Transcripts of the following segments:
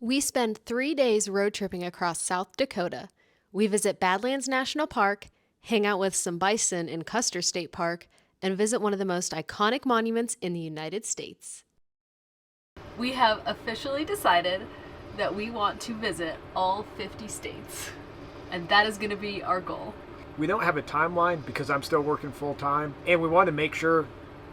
We spend 3 days road tripping across South Dakota. We visit Badlands National Park, hang out with some bison in Custer State Park, and visit one of the most iconic monuments in the United States. We have officially decided that we want to visit all 50 states, and that is going to be our goal. We don't have a timeline because I'm still working full time, and we want to make sure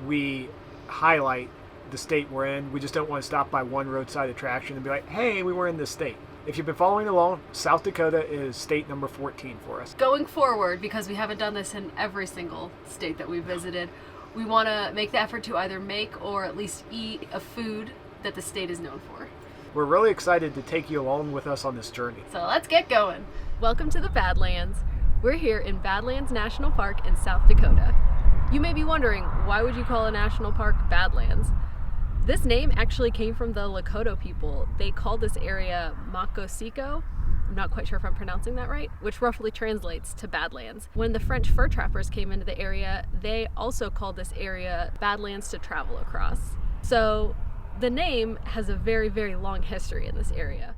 we highlight the state we're in. We just don't want to stop by one roadside attraction and be like, hey, we were in this state. If you've been following along, South Dakota is state number 14 for us. Going forward, because we haven't done this in every single state that we've visited, we want to make the effort to either make or at least eat a food that the state is known for. We're really excited to take you along with us on this journey. So let's get going. Welcome to the Badlands. We're here in Badlands National Park in South Dakota. You may be wondering, why would you call a national park Badlands? This name actually came from the Lakota people. They called this area Makosiko. I'm not quite sure if I'm pronouncing that right, which roughly translates to Badlands. When the French fur trappers came into the area, they also called this area Badlands to travel across. So the name has a very, very long history in this area.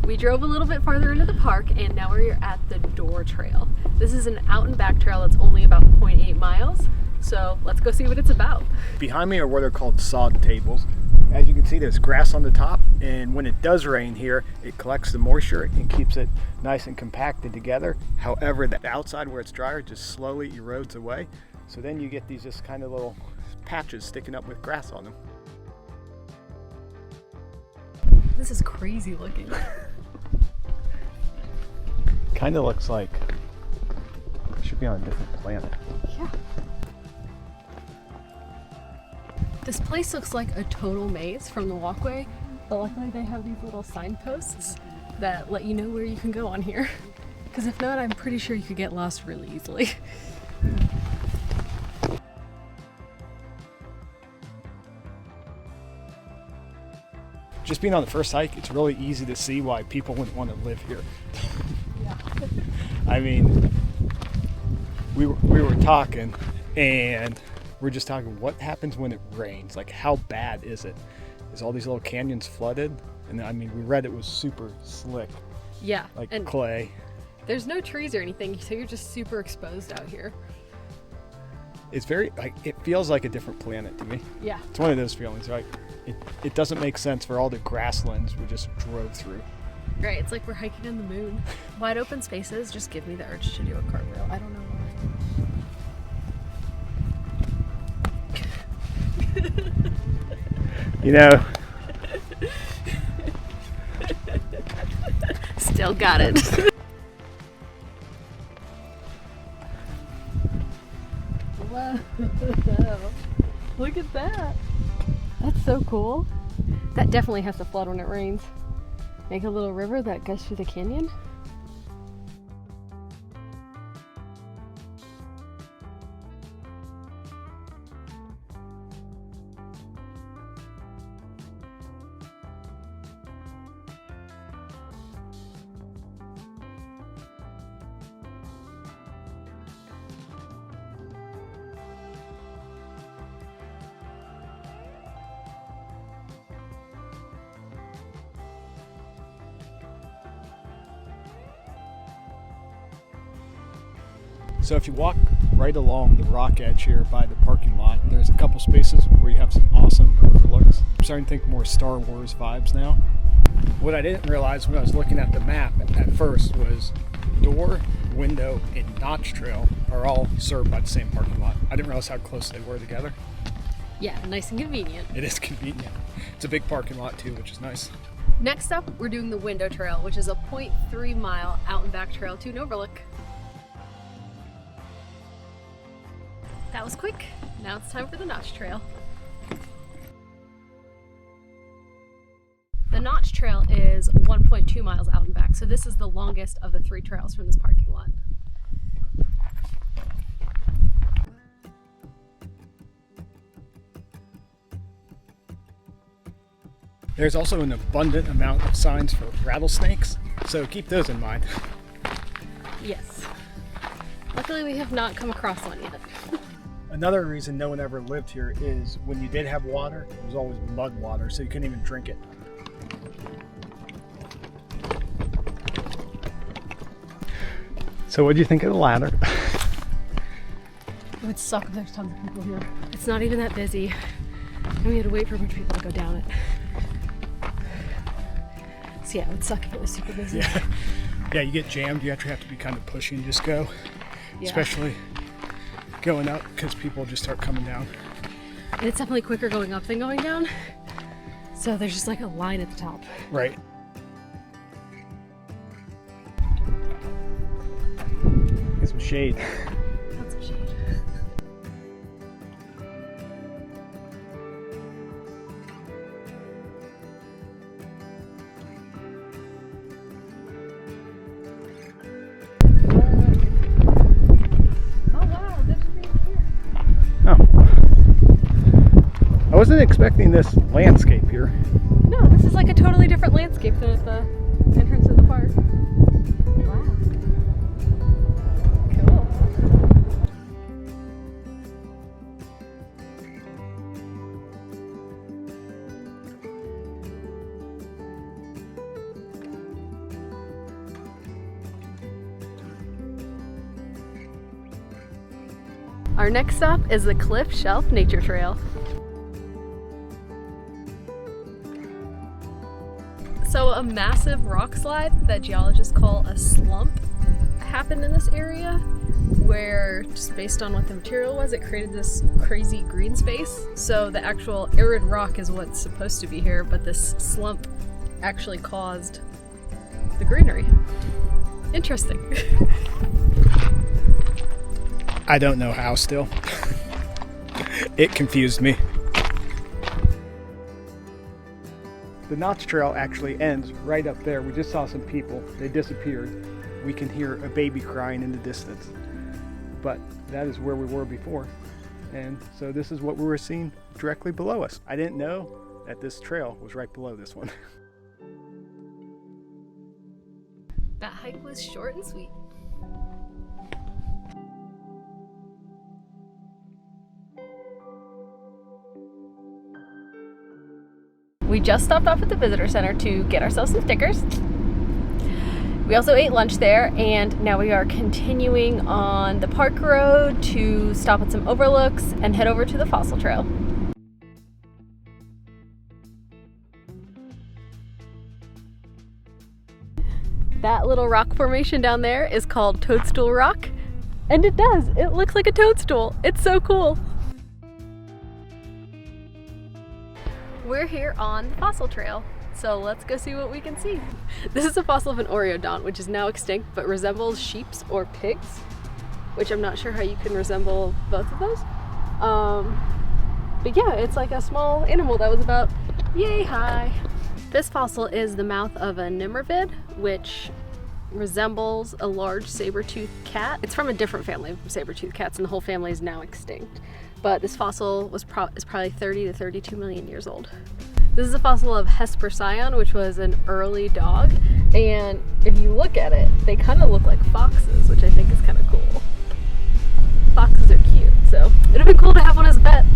We drove a little bit farther into the park and now we're at the Door Trail. This is an out and back trail that's only about 0.8 miles. So let's go see what it's about. Behind me are what are called sod tables. As you can see, there's grass on the top, and when it does rain here, it collects the moisture and keeps it nice and compacted together. However, the outside where it's drier just slowly erodes away. So then you get these just kind of little patches sticking up with grass on them. This is crazy looking. Kind of looks like it should be on a different planet. Yeah. This place looks like a total maze from the walkway, but luckily they have these little signposts that let you know where you can go on here. Because if not, I'm pretty sure you could get lost really easily. Just being on the first hike, it's really easy to see why people wouldn't want to live here. Yeah. I mean, we were talking, and we're just talking, what happens when it rains? Like, how bad is it? Is all these little canyons flooded? And I mean, we read it was super slick. Yeah. Like and clay. There's no trees or anything, so you're just super exposed out here. It's very, like, it feels like a different planet to me. Yeah. It's one of those feelings, right? It doesn't make sense for all the grasslands we just drove through. Right, it's like we're hiking on the moon. Wide open spaces just give me the urge to do a cartwheel. I don't know why. You know. Still got it. Whoa. Look at that. That's so cool. That definitely has to flood when it rains. Make a little river that goes through the canyon. So if you walk right along the rock edge here by the parking lot, there's a couple spaces where you have some awesome overlooks. I'm starting to think more Star Wars vibes now. What I didn't realize when I was looking at the map at first was Door, Window, and Notch Trail are all served by the same parking lot. I didn't realize how close they were together. Yeah, nice and convenient. It is convenient. It's a big parking lot too, which is nice. Next up, we're doing the Window Trail, which is a 0.3 mile out and back trail to an overlook. That was quick. Now it's time for the Notch Trail. The Notch Trail is 1.2 miles out and back, so this is the longest of the 3 trails from this parking lot. There's also an abundant amount of signs for rattlesnakes, so keep those in mind. Yes. Luckily we have not come across one yet. Another reason no one ever lived here is when you did have water, it was always mud water, so you couldn't even drink it. So what do you think of the ladder? It would suck if there's tons of people here. It's not even that busy. And we had to wait for a bunch of people to go down it. So yeah, it would suck if it was super busy. Yeah, you get jammed. You actually have to be kind of pushy and just go. Yeah. Especially going up, because people just start coming down. And it's definitely quicker going up than going down. So there's just like a line at the top. Right. Get some shade. Got some shade. I wasn't expecting this landscape here. No, this is like a totally different landscape than at the entrance of the park. Wow. Cool. Our next stop is the Cliff Shelf Nature Trail. So a massive rock slide that geologists call a slump happened in this area where, just based on what the material was, it created this crazy green space. So the actual arid rock is what's supposed to be here, but this slump actually caused the greenery. Interesting. I don't know how still. It confused me. The Notch Trail actually ends right up there. We just saw some people. They disappeared. We can hear a baby crying in the distance. But that is where we were before. And so this is what we were seeing directly below us. I didn't know that this trail was right below this one. That hike was short and sweet. We just stopped off at the visitor center to get ourselves some stickers. We also ate lunch there, and now we are continuing on the park road to stop at some overlooks and head over to the fossil trail. That little rock formation down there is called Toadstool Rock, and it does. It looks like a toadstool. It's so cool. We're here on the fossil trail, so let's go see what we can see. This is a fossil of an oreodont, which is now extinct, but resembles sheeps or pigs, which I'm not sure how you can resemble both of those. But yeah, it's like a small animal that was about yay high. This fossil is the mouth of a nimmervid, which resembles a large saber-toothed cat. It's from a different family of saber-toothed cats, and the whole family is now extinct. But this fossil is probably 30 to 32 million years old. This is a fossil of Hesperocyon, which was an early dog. And if you look at it, they kind of look like foxes, which I think is kind of cool. Foxes are cute, so it'd be cool to have one as a pet.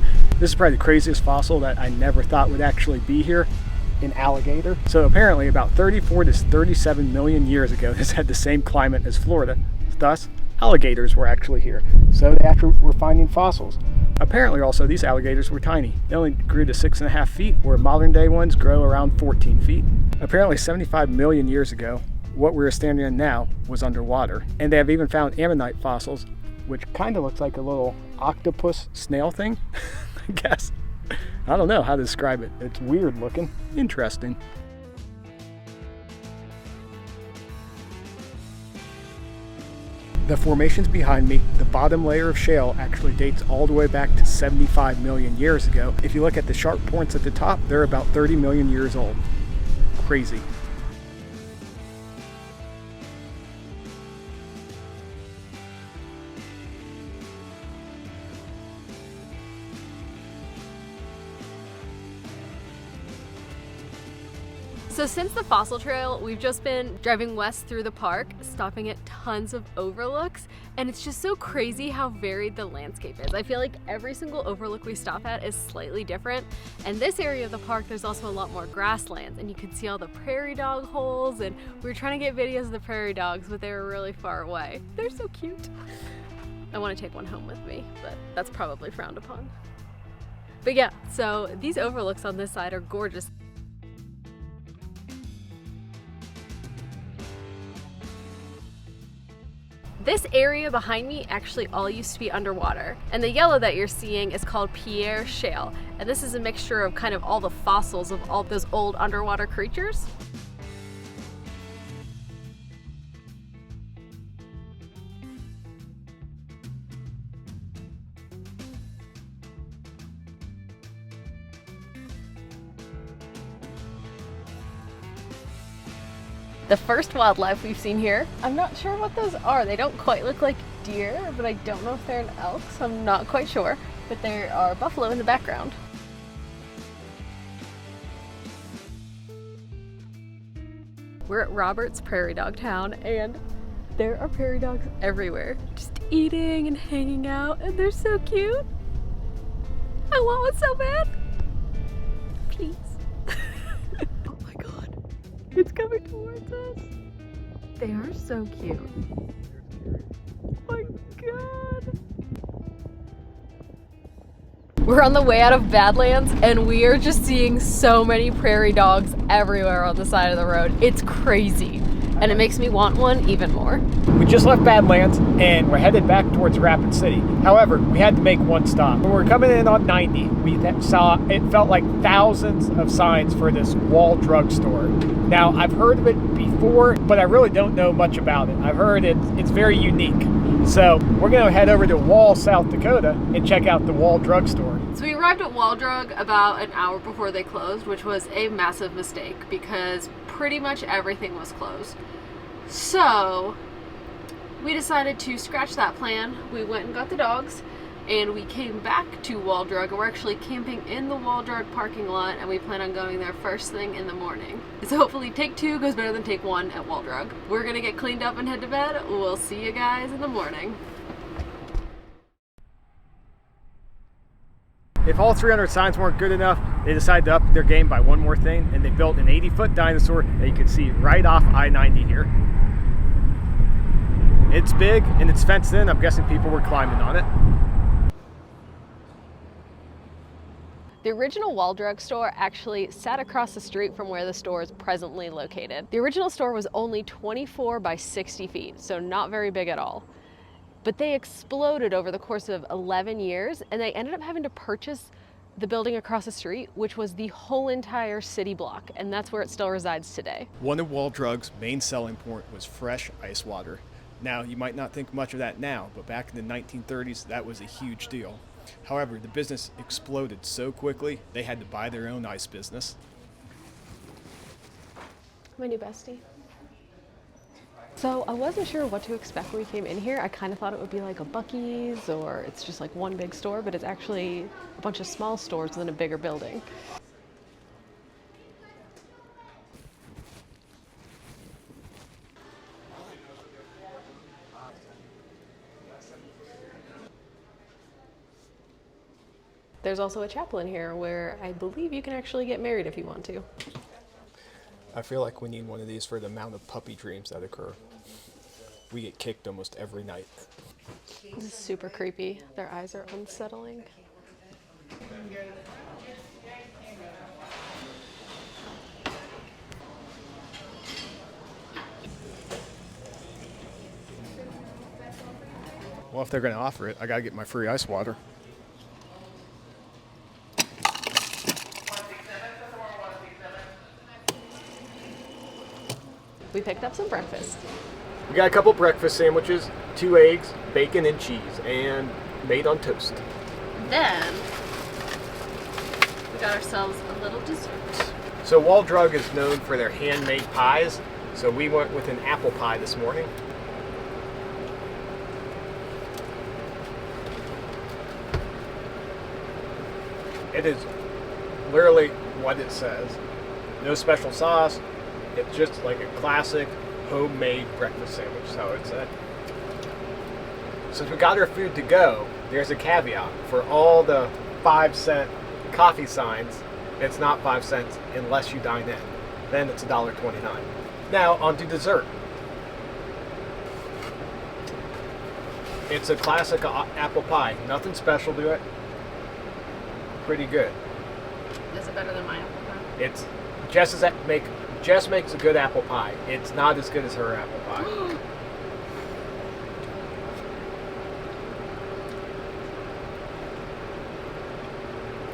This is probably the craziest fossil that I never thought would actually be here. An alligator. So apparently about 34 to 37 million years ago, this had the same climate as Florida. Thus, alligators were actually here. So they actually were finding fossils. Apparently also these alligators were tiny. They only grew to 6.5 feet, where modern day ones grow around 14 feet. Apparently 75 million years ago, what we're standing in now was underwater. And they have even found ammonite fossils, which kind of looks like a little octopus snail thing, I guess. I don't know how to describe it. It's weird looking. Interesting. The formations behind me, the bottom layer of shale actually dates all the way back to 75 million years ago. If you look at the sharp points at the top, they're about 30 million years old. Crazy. So since the fossil trail, we've just been driving west through the park, stopping at tons of overlooks, and it's just so crazy how varied the landscape is. I feel like every single overlook we stop at is slightly different, and this area of the park, there's also a lot more grasslands, and you can see all the prairie dog holes, and we were trying to get videos of the prairie dogs, but they were really far away. They're so cute. I want to take one home with me, but that's probably frowned upon. But yeah, so these overlooks on this side are gorgeous. This area behind me actually all used to be underwater, and the yellow that you're seeing is called Prairie shale, and this is a mixture of kind of all the fossils of all those old underwater creatures. The first wildlife we've seen here, I'm not sure what those are. They don't quite look like deer, but I don't know if they're an elk, so I'm not quite sure. But there are buffalo in the background. We're at Robert's Prairie Dog Town, and there are prairie dogs everywhere, just eating and hanging out, and they're so cute. I want one so bad. Please. Oh my God. It's coming towards us. They are so cute. Oh my God. We're on the way out of Badlands, and we are just seeing so many prairie dogs everywhere on the side of the road. It's crazy, and it makes me want one even more. We just left Badlands and we're headed back towards Rapid City. However, we had to make one stop. When we were coming in on 90, we saw, it felt like thousands of signs for this Wall drugstore. Now, I've heard of it before, but I really don't know much about it. I've heard it's very unique. So we're gonna head over to Wall, South Dakota and check out the Wall drugstore. So we arrived at Wall Drug about an hour before they closed, which was a massive mistake because pretty much everything was closed. So we decided to scratch that plan. We went and got the dogs, and we came back to Wall Drug, and we're actually camping in the Wall Drug parking lot, and we plan on going there first thing in the morning. So hopefully take two goes better than take one at Wall Drug. We're gonna get cleaned up and head to bed. We'll see you guys in the morning. If all 300 signs weren't good enough, they decided to up their game by one more thing, and they built an 80-foot dinosaur that you can see right off I-90 here. It's big and it's fenced in. I'm guessing people were climbing on it. The original Wall Drug store actually sat across the street from where the store is presently located. The original store was only 24 by 60 feet, so not very big at all. But they exploded over the course of 11 years, and they ended up having to purchase the building across the street, which was the whole entire city block, and that's where it still resides today. One of Wall Drug's main selling point was fresh ice water. Now, you might not think much of that now, but back in the 1930s, that was a huge deal. However, the business exploded so quickly, they had to buy their own ice business. My new bestie. So I wasn't sure what to expect when we came in here. I kind of thought it would be like a Buc-ee's, or it's just like one big store, but it's actually a bunch of small stores within a bigger building. There's also a chapel in here where I believe you can actually get married if you want to. I feel like we need one of these for the amount of puppy dreams that occur. We get kicked almost every night. This is super creepy. Their eyes are unsettling. Well, if they're going to offer it, I got to get my free ice water. We picked up some breakfast. We got a couple breakfast sandwiches, 2 eggs, bacon and cheese, and made on toast. Then we got ourselves a little dessert. So Wall Drug is known for their handmade pies, so we went with an apple pie this morning. It is literally what it says. No special sauce. It's just like a classic homemade breakfast sandwich, is how I would say. Since we got our food to go, there's a caveat. For all the 5-cent coffee signs, it's not 5 cents unless you dine in. Then it's $1.29. Now, on to dessert. It's a classic apple pie. Nothing special to it. Pretty good. Is it better than my apple pie? It's Jess makes a good apple pie. It's not as good as her apple pie.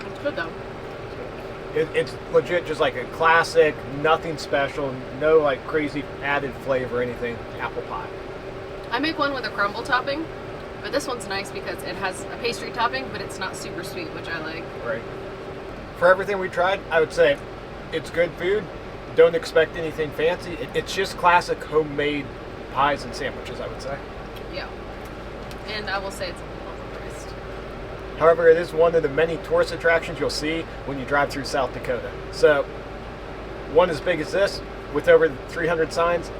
It's good though. It's legit just like a classic, nothing special, no like crazy added flavor or anything, apple pie. I make one with a crumble topping, but this one's nice because it has a pastry topping, but it's not super sweet, which I like. Right. For everything we tried, I would say it's good food. Don't expect anything fancy. It's just classic homemade pies and sandwiches, I would say. Yeah. And I will say it's overpriced. However, it is one of the many tourist attractions you'll see when you drive through South Dakota. So, one as big as this, with over 300 signs,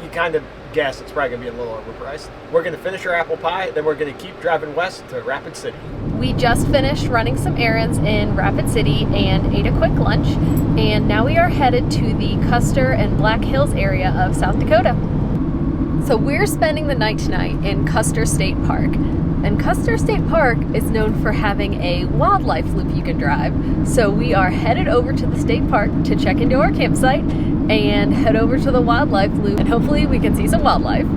you kind of guess it's probably going to be a little overpriced. We're going to finish our apple pie, then we're going to keep driving west to Rapid City. We just finished running some errands in Rapid City and ate a quick lunch, and now we are headed to the Custer and Black Hills area of South Dakota. So we're spending the night tonight in Custer State Park. And Custer State Park is known for having a wildlife loop you can drive. So we are headed over to the state park to check into our campsite and head over to the wildlife loop, and hopefully we can see some wildlife.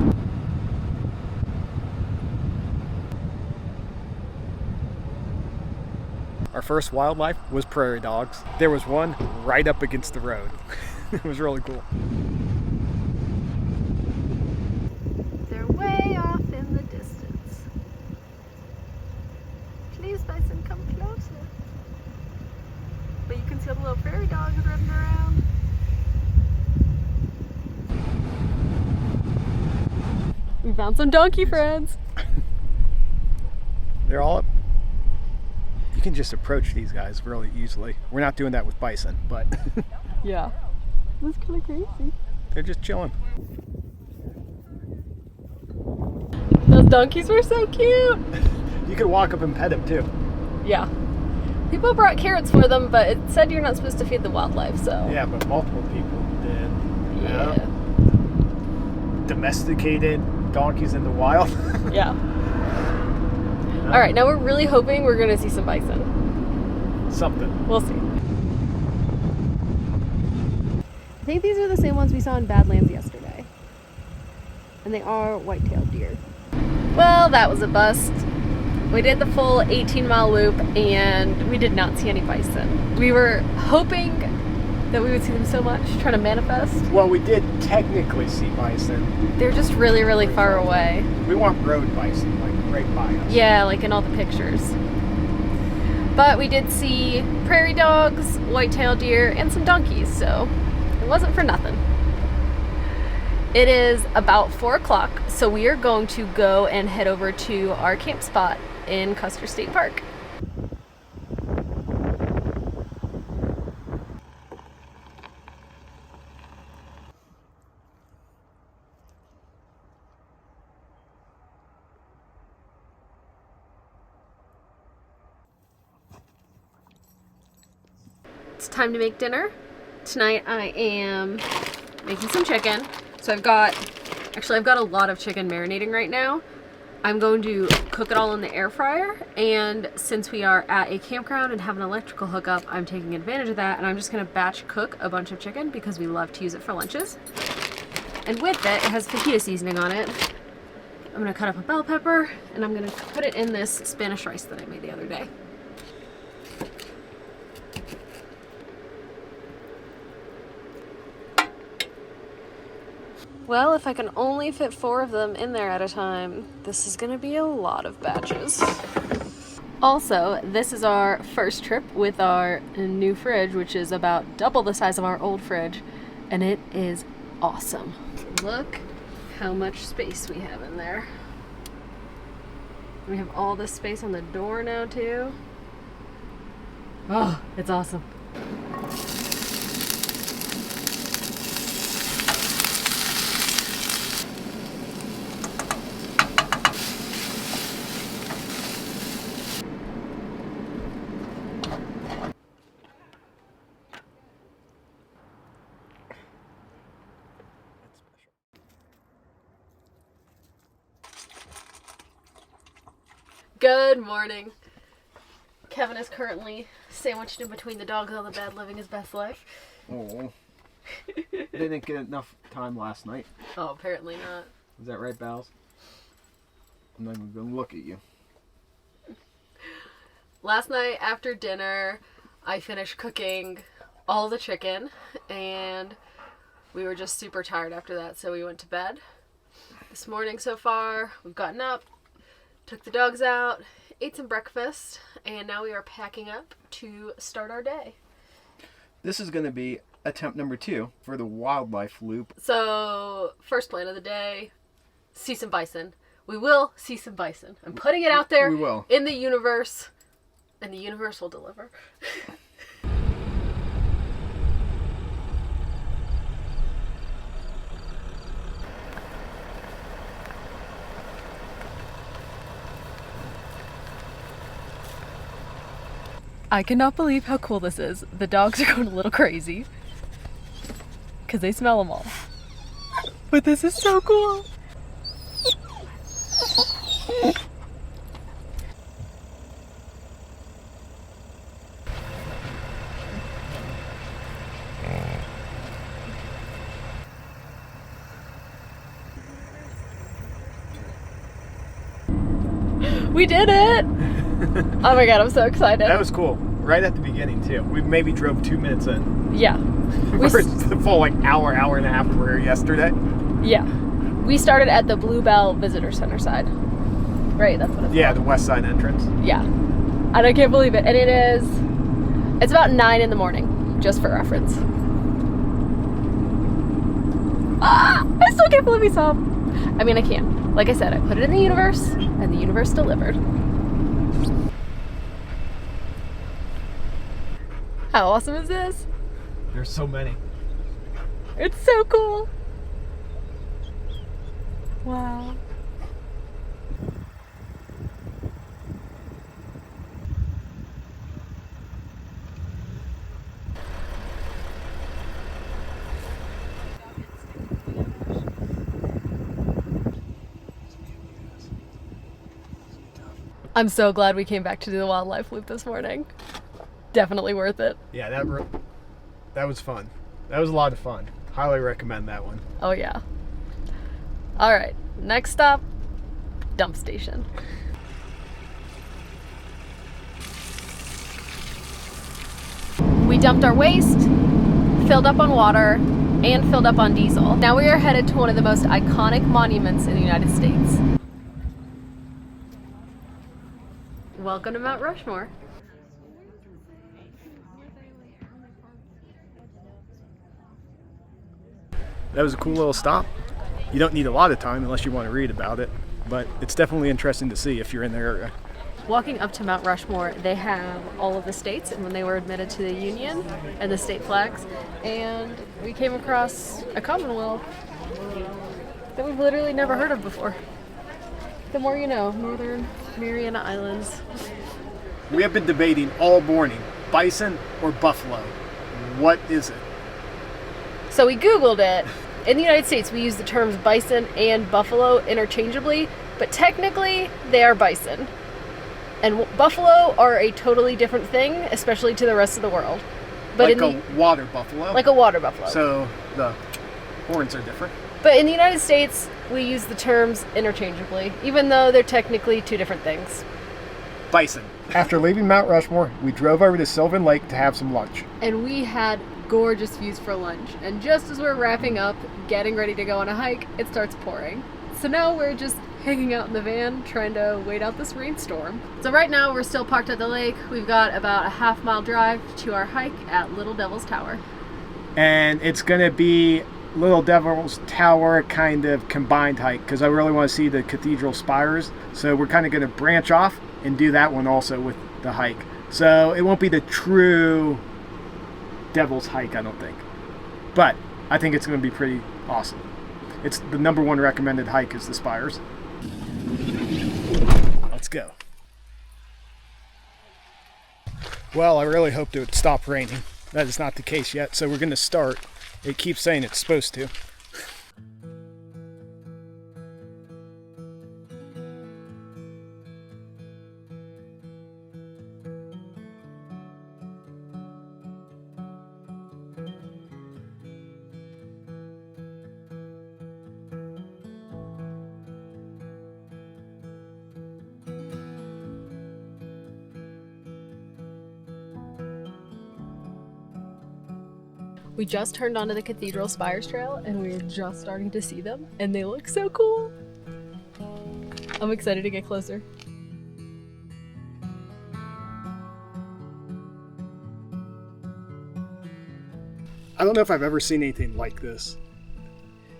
Our first wildlife was prairie dogs. There was one right up against the road. It was really cool. They're way off in the distance. Please, bison, come closer. But you can see all the little prairie dogs running around. We found some donkey friends. They're all up. You can just approach these guys really easily. We're not doing that with bison, but Yeah. That's kind of crazy. they're just chilling. Those donkeys were so cute. You could walk up and pet them too. Yeah. People brought carrots for them, but it said you're not supposed to feed the wildlife, so. Yeah, but multiple people did. Yeah. Domesticated donkeys in the wild. Yeah. All right, now we're really hoping we're going to see some bison. Something. We'll see. I think these are the same ones we saw in Badlands yesterday. And they are white-tailed deer. Well, that was a bust. We did the full 18-mile loop and we did not see any bison. We were hoping that we would see them so much, trying to manifest. Well, we did technically see bison. They're just really, really far away. We want road bison, like right by us. Yeah, like in all the pictures. But we did see prairie dogs, white-tailed deer, and some donkeys, so it wasn't for nothing. It is about 4 o'clock, so we are going to go and head over to our camp spot in Custer State Park. It's time to make dinner. Tonight I am making some chicken. So I've got a lot of chicken marinating right now. I'm going to cook it all in the air fryer, and since we are at a campground and have an electrical hookup, I'm taking advantage of that, and I'm just gonna batch cook a bunch of chicken because we love to use it for lunches. And with it, it has fajita seasoning on it. I'm gonna cut up a bell pepper, and I'm gonna put it in this Spanish rice that I made the other day. Well, if I can only fit 4 of them in there at a time, this is gonna be a lot of batches. Also, this is our first trip with our new fridge, which is about double the size of our old fridge, and it is awesome. Look how much space we have in there. We have all this space on the door now too. Oh, it's awesome. Good morning. Kevin is currently sandwiched in between the dogs on the bed, living his best life. Oh. They didn't get enough time last night. Oh, apparently not. Is that right, Bals? I'm not even going to look at you. Last night after dinner, I finished cooking all the chicken, and we were just super tired after that, so we went to bed. This morning so far, we've gotten up, took the dogs out, ate some breakfast, and now we are packing up to start our day. This is going to be attempt number 2 for the wildlife loop. So, first plan of the day, see some bison. We will see some bison. I'm putting it out there We will. in the universe, and the universe will deliver. I cannot believe how cool this is. The dogs are going a little crazy because they smell them all. But this is so cool. We did it! Oh my god, I'm so excited. That was cool. Right at the beginning, too. We maybe drove 2 minutes in. Yeah. Versus the full hour and a half we were here yesterday. Yeah. We started at the Bluebell Visitor Center side. Right, that's what it's Yeah, called. the west side entrance. Yeah. And I can't believe it. And it's about 9 in the morning, just for reference. I still can't believe we saw him. I mean, I can. Like I said, I put it in the universe, and the universe delivered. How awesome is this? There's so many. It's so cool. Wow. I'm so glad we came back to do the wildlife loop this morning. Definitely worth it. Yeah, that was fun. That was a lot of fun. Highly recommend that one. Oh yeah. All right, next stop, dump station. We dumped our waste, filled up on water, and filled up on diesel. Now we are headed to one of the most iconic monuments in the United States. Welcome to Mount Rushmore. That was a cool little stop. You don't need a lot of time unless you want to read about it, but it's definitely interesting to see if you're in the area. Walking up to Mount Rushmore, they have all of the states and when they were admitted to the Union and the state flags. And we came across a Commonwealth that we've literally never heard of before. The more you know, Northern Mariana Islands. We have been debating all morning, bison or buffalo. What is it? So we Googled it. In the United States, we use the terms bison and buffalo interchangeably, but technically they are bison. And buffalo are a totally different thing, especially to the rest of the world. But like a water buffalo? Like a water buffalo. So the horns are different? But in the United States, we use the terms interchangeably, even though they're technically two different things. Bison. After leaving Mount Rushmore, we drove over to Sylvan Lake to have some lunch. And we had gorgeous views for lunch. And just as we're wrapping up, getting ready to go on a hike, it starts pouring. So now we're just hanging out in the van, trying to wait out this rainstorm. So right now we're still parked at the lake. We've got about a half-mile drive to our hike at Little Devil's Tower. And it's going to be Little Devil's Tower kind of combined hike because I really want to see the Cathedral Spires. So we're kind of going to branch off and do that one also with the hike. So it won't be the true Devil's Hike, I don't think. But I think it's going to be pretty awesome. It's the #1 recommended hike is the Spires. Let's go. Well, I really hoped it would stop raining. That is not the case yet, so we're going to start. It keeps saying it's supposed to. We just turned onto the Cathedral Spires trail and we're just starting to see them and they look so cool. I'm excited to get closer. I don't know if I've ever seen anything like this.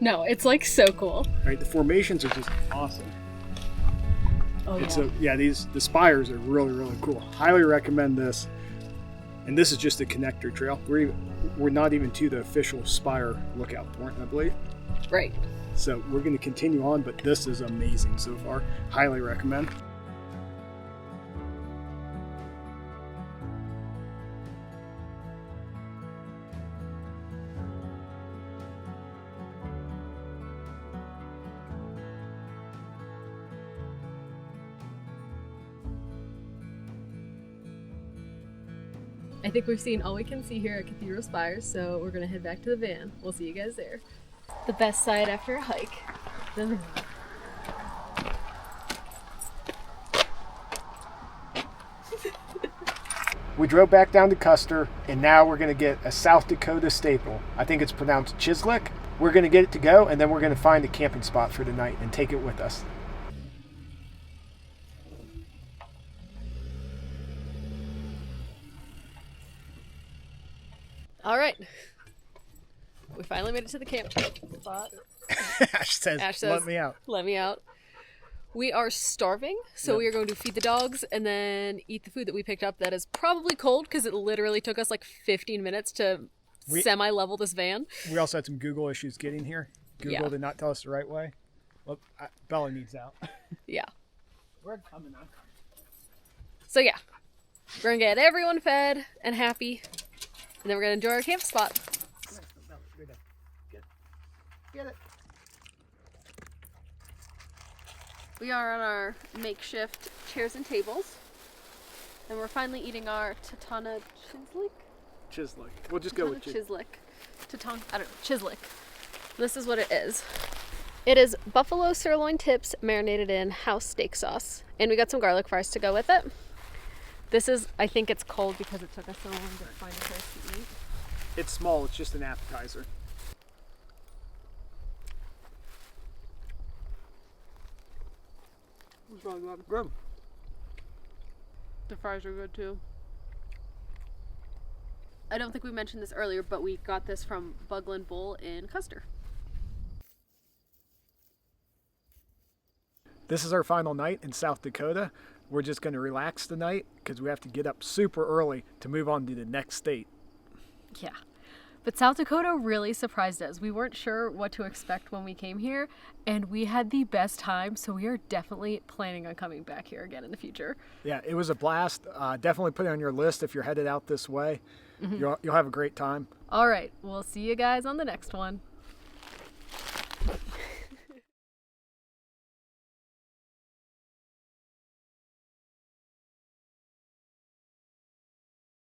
No, it's like so cool. Right, the formations are just awesome. Oh The spires are really, really cool. Highly recommend this. And this is just a connector trail. We're not even to the official spire lookout point, I believe. Right. So we're going to continue on, but this is amazing so far. Highly recommend. I think we've seen all we can see here at Cathedral Spires, so we're gonna head back to the van. We'll see you guys there. The best side after a hike. We drove back down to Custer, and now we're going to get a South Dakota staple. I think it's pronounced chislic. We're going to get it to go, and then we're going to find a camping spot for the night and take it with us. All right. We finally made it to the camp spot. Ash says, let me out. Let me out. We are starving, so we are going to feed the dogs and then eat the food that we picked up that is probably cold because it literally took us like 15 minutes to semi-level this van. We also had some Google issues getting here. Google did not tell us the right way. Well, Bella needs out. Yeah. We're coming now. So yeah, we're going to get everyone fed and happy, and then we're going to enjoy our camp spot. Get it. We are on our makeshift chairs and tables, and we're finally eating our Tatana Chislic. We'll just go with Chislic. Chislic. This is what it is. It is buffalo sirloin tips marinated in house steak sauce, and we got some garlic fries to go with it. This is, I think it's cold because it took us so long to find a place to eat. It's small. It's just an appetizer. It's really good. Good. The fries are good too. I don't think we mentioned this earlier, but we got this from Bugland Bull in Custer. This is our final night in South Dakota. We're just going to relax tonight because we have to get up super early to move on to the next state. Yeah. But South Dakota really surprised us. We weren't sure what to expect when we came here, and we had the best time, so we are definitely planning on coming back here again in the future. Yeah, it was a blast. Definitely put it on your list if you're headed out this way. You'll have a great time. All right, we'll see you guys on the next one.